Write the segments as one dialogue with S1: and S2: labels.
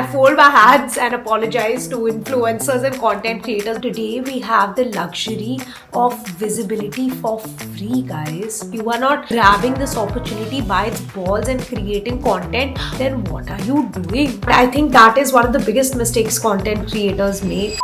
S1: I fold my hands and apologize to influencers and content creators. Today we have the luxury of visibility for free, guys. You are not grabbing this opportunity by its balls and creating content, then what are you doing? I think that is one of the biggest mistakes content creators make.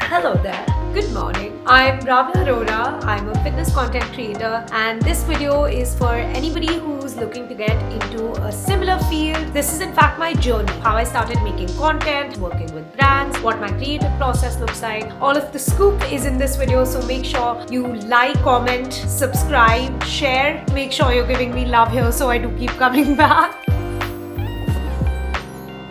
S1: Hello there. Good morning. I'm Ravya Arora. I'm a fitness content creator, and this video is for anybody who's looking to get into a similar field. This is in fact my journey. How I started making content, working with brands, what my creative process looks like. All of the scoop is in this video, so make sure you like, comment, subscribe, share. Make sure you're giving me love here so I do keep coming back.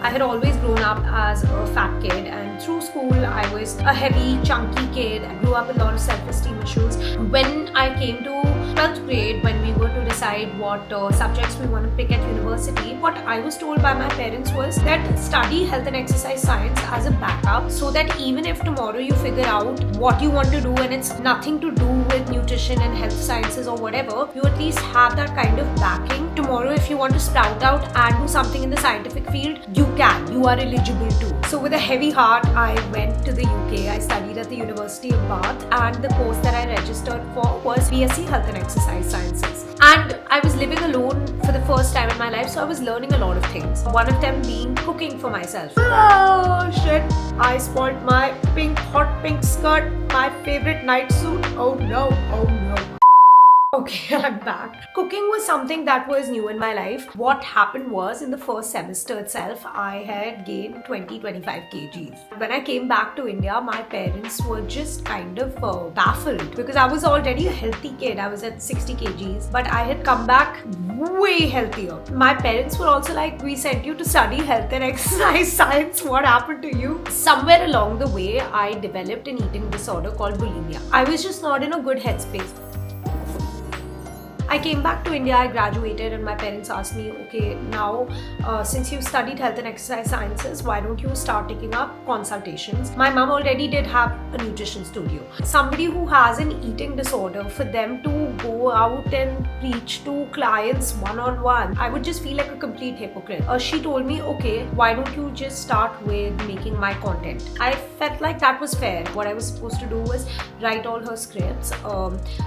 S1: I had always grown up as a fat kid, and through school I was a heavy, chunky kid. I grew up with a lot of self-esteem issues. When I came to 12th grade, when we were to decide what subjects we want to pick at university, what I was told by my parents was that study health and exercise science as a backup, so that even if tomorrow you figure out what you want to do and it's nothing to do with nutrition and health sciences or whatever, you at least have that kind of backing. Tomorrow if you want to sprout out and do something in the scientific field, you are eligible to. So with a heavy heart, I went to the UK. I studied at the University of Bath, and the course that I registered for was BSc Health and Exercise Sciences. And I was living alone for the first time in my life, so I was learning a lot of things. One of them being cooking for myself. Oh shit, I spoiled my hot pink skirt, my favorite night suit. Oh no. Okay, I'm back. Cooking was something that was new in my life. What happened was, in the first semester itself, I had gained 20-25 kgs. When I came back to India, my parents were just kind of baffled, because I was already a healthy kid. I was at 60 kgs, but I had come back way healthier. My parents were also like, we sent you to study health and exercise science. What happened to you? Somewhere along the way, I developed an eating disorder called bulimia. I was just not in a good headspace. I came back to India, I graduated, and my parents asked me, okay, now since you studied health and exercise sciences, why don't you start taking up consultations? My mom already did have a nutrition studio. Somebody who has an eating disorder, for them to go out and preach to clients one-on-one, I would just feel like a complete hypocrite. She told me, okay, why don't you just start with making my content? I felt like that was fair. What I was supposed to do was write all her scripts,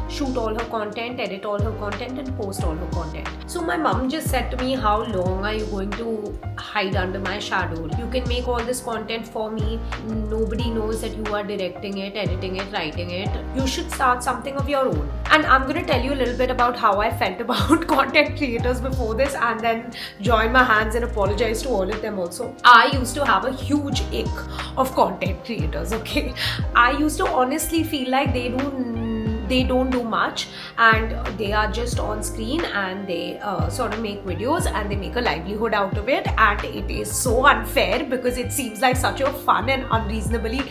S1: shoot all her content, edit all her content, and post all her content. So my mom just said to me, how long are you going to hide under my shadow? You can make all this content for me. Nobody knows that you are directing it, editing it, writing it. You should start something of your own. And I'm going to tell you a little bit about how I felt about content creators before this, and then join my hands and apologize to all of them also. I used to have a huge ick of content creators, okay? I used to honestly feel like they don't do much, and they are just on screen, and they sort of make videos and they make a livelihood out of it, and it is so unfair because it seems like such a fun and unreasonably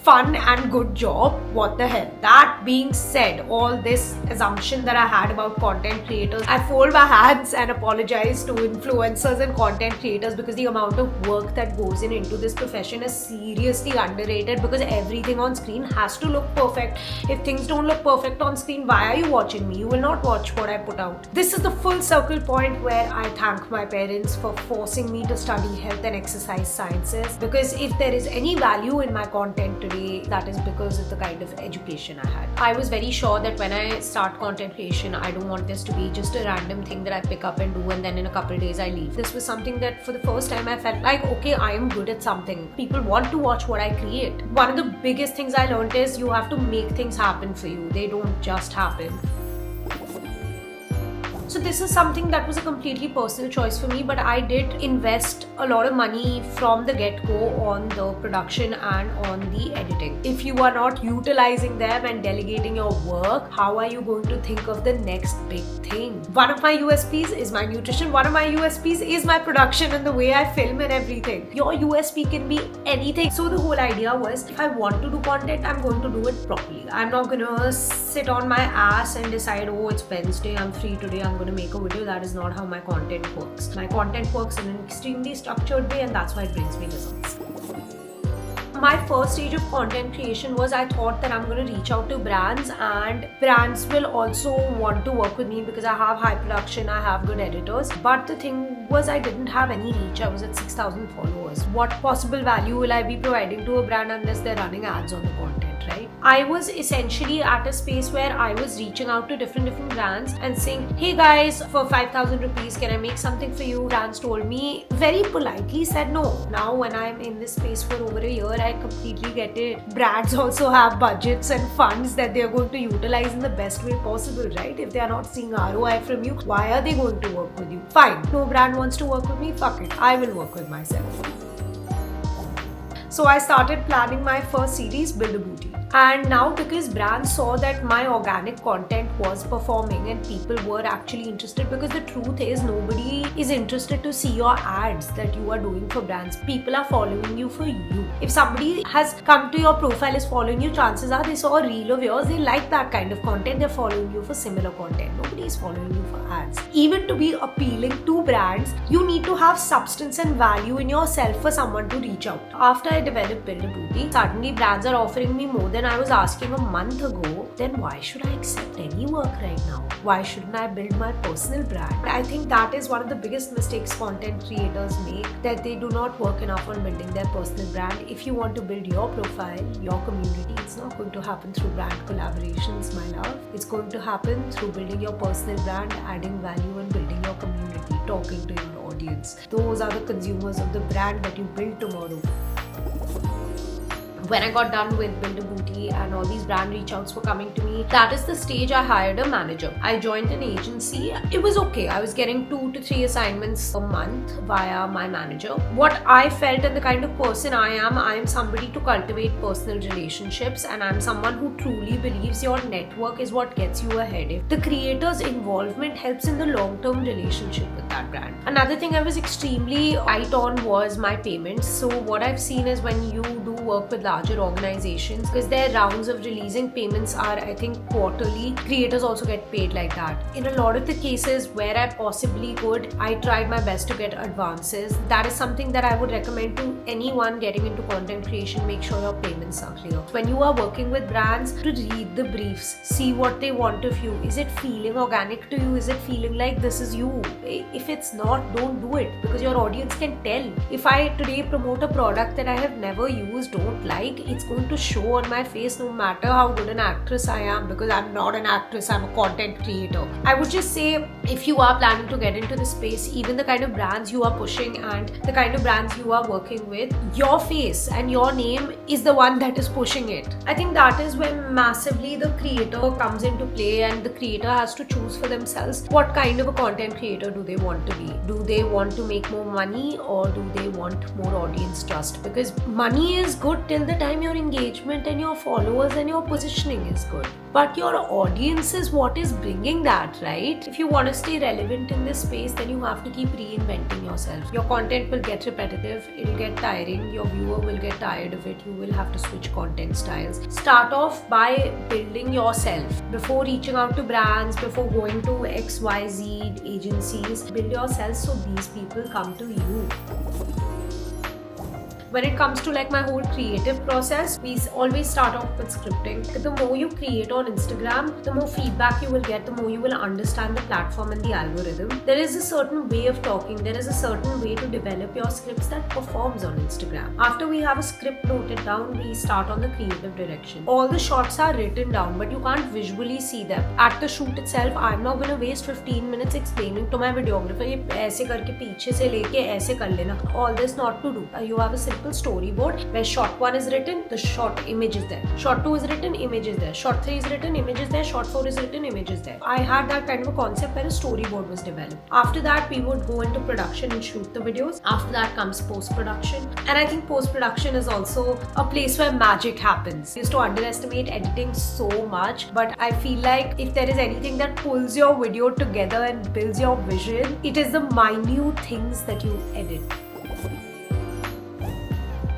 S1: fun and good job. What the hell? That being said, all this assumption that I had about content creators, I fold my hands and apologize to influencers and content creators, because the amount of work that goes into this profession is seriously underrated, because everything on screen has to look perfect. If things don't look perfect on screen, why are you watching me? You will not watch what I put out. This is the full circle point where I thank my parents for forcing me to study health and exercise sciences, because if there is any value in my content today, that is because of the kind of education I had. I was very sure that when I start content creation, I don't want this to be just a random thing that I pick up and do, and then in a couple of days I leave. This was something that for the first time I felt like, okay, I am good at something. People want to watch what I create. One of the biggest things I learned is you have to make things happen for you. They don't just happen. So this is something that was a completely personal choice for me, but I did invest a lot of money from the get-go on the production and on the editing. If you are not utilizing them and delegating your work, how are you going to think of the next big thing? One of my USPs is my nutrition. One of my USPs is my production and the way I film and everything. Your USP can be anything. So the whole idea was, if I want to do content, I'm going to do it properly. I'm not gonna sit on my ass and decide, oh, it's Wednesday, I'm free today, I'm going to make a video. That is not how my content works. My content works in an extremely structured way, and that's why it brings me results. My first stage of content creation was, I thought that I'm going to reach out to brands, and brands will also want to work with me because I have high production, I have good editors. But the thing was I didn't have any reach. I was at 6,000 followers. What possible value will I be providing to a brand unless they're running ads on the content, right? I was essentially at a space where I was reaching out to different brands and saying, hey guys, for 5,000 rupees, can I make something for you? Brands told me, very politely said no. Now when I'm in this space for over a year, I completely get it. Brands also have budgets and funds that they're going to utilize in the best way possible, right? If they are not seeing ROI from you, why are they going to work with you? Fine, no brand wants to work with me, fuck it, I will work with myself. So I started planning my first series, Build a Booty. And now because brands saw that my organic content was performing and people were actually interested, because the truth is nobody is interested to see your ads that you are doing for brands. People are following you for you. If somebody has come to your profile, is following you, chances are they saw a reel of yours, they like that kind of content, they're following you for similar content. Nobody is following you for ads. Even to be appealing to brands, you need to have substance and value in yourself for someone to reach out. After I developed Build a Booty, suddenly brands are offering me more than I was asking a month ago. Then why should I accept any work right now? Why shouldn't I build my personal brand? I think that is one of the biggest mistakes content creators make, that they do not work enough on building their personal brand. If you want to build your profile, your community, it's not going to happen through brand collaborations, my love. It's going to happen through building your personal brand, adding value and building your community, talking to your audience. Those are the consumers of the brand that you build tomorrow. When I got done with Build a Booty and all these brand reach outs were coming to me, that is the stage I hired a manager. I joined an agency. It was okay. I was getting 2 to 3 assignments a month via my manager. What I felt and the kind of person I am somebody to cultivate personal relationships, and I'm someone who truly believes your network is what gets you ahead. If the creator's involvement helps in the long-term relationship with that brand. Another thing I was extremely tight on was my payments. So what I've seen is when you do work with larger organizations, because their rounds of releasing payments are, I think, quarterly, creators also get paid like that. In a lot of the cases where I possibly could, I tried my best to get advances. That is something that I would recommend to anyone getting into content creation. Make sure your payments are clear. When you are working with brands, to read the briefs, see what they want of you. Is it feeling organic to you? Is it feeling like this is you? If it's not, don't do it, because your audience can tell. If I today promote a product that I have never used, don't like, it's going to show on my face no matter how good an actress I am, because I'm not an actress, I'm a content creator. I would just say, if you are planning to get into this space, even the kind of brands you are pushing and the kind of brands you are working with, your face and your name is the one that is pushing it. I think that is when massively the creator comes into play, and the creator has to choose for themselves what kind of a content creator do they want to be. Do they want to make more money, or do they want more audience trust? Because money is good till the time your engagement and your followers and your positioning is good, but your audience is what is bringing that, right? If you want to stay relevant in this space, then you have to keep reinventing yourself. Your content will get repetitive, it'll get tiring, your viewer will get tired of it, you will have to switch content styles. Start off by building yourself. Before reaching out to brands, before going to XYZ agencies, build yourself so these people come to you. When it comes to like my whole creative process, we always start off with scripting. The more you create on Instagram, the more feedback you will get, the more you will understand the platform and the algorithm. There is a certain way of talking, there is a certain way to develop your scripts that performs on Instagram. After we have a script noted down, we start on the creative direction. All the shots are written down, but you can't visually see them. At the shoot itself, I'm not going to waste 15 minutes explaining to my videographer, ये ऐसे करके पीछे से लेके ऐसे कर लेना. All this not to do. You have a simple storyboard where shot 1 is written, the shot image is there. Shot 2 is written, image is there. Shot 3 is written, image is there. Shot 4 is written, image is there. I had that kind of a concept where a storyboard was developed. After that, we would go into production and shoot the videos. After that comes post-production. And I think post-production is also a place where magic happens. I used to underestimate editing so much, but I feel like if there is anything that pulls your video together and builds your vision, it is the minute things that you edit.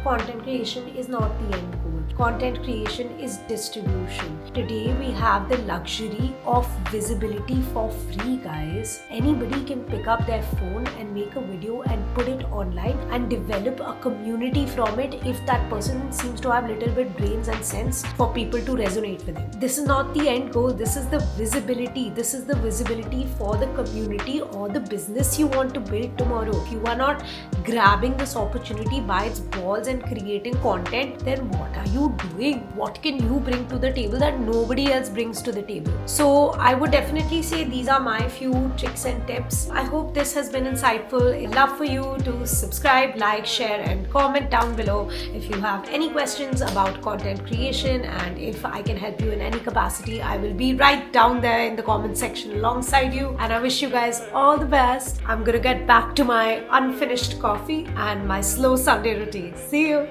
S1: Content creation is not the end goal. content creation is distribution. Today we have the luxury of visibility for free, guys. Anybody can pick up their phone and make a video and put it online and develop a community from it if that person seems to have little bit brains and sense for people to resonate with him. This is not the end goal. This is the visibility. This is the visibility for the community or the business you want to build tomorrow. If you are not grabbing this opportunity by its balls and creating content, then what are you doing? What can you bring to the table that nobody else brings to the table? So I would definitely say these are my few tricks and tips. I hope this has been insightful. I'd love for you to subscribe, like, share and comment down below if you have any questions about content creation, and if I can help you in any capacity, I will be right down there in the comment section alongside you. And I wish you guys all the best. I'm gonna get back to my unfinished coffee and my slow Sunday routine. See you.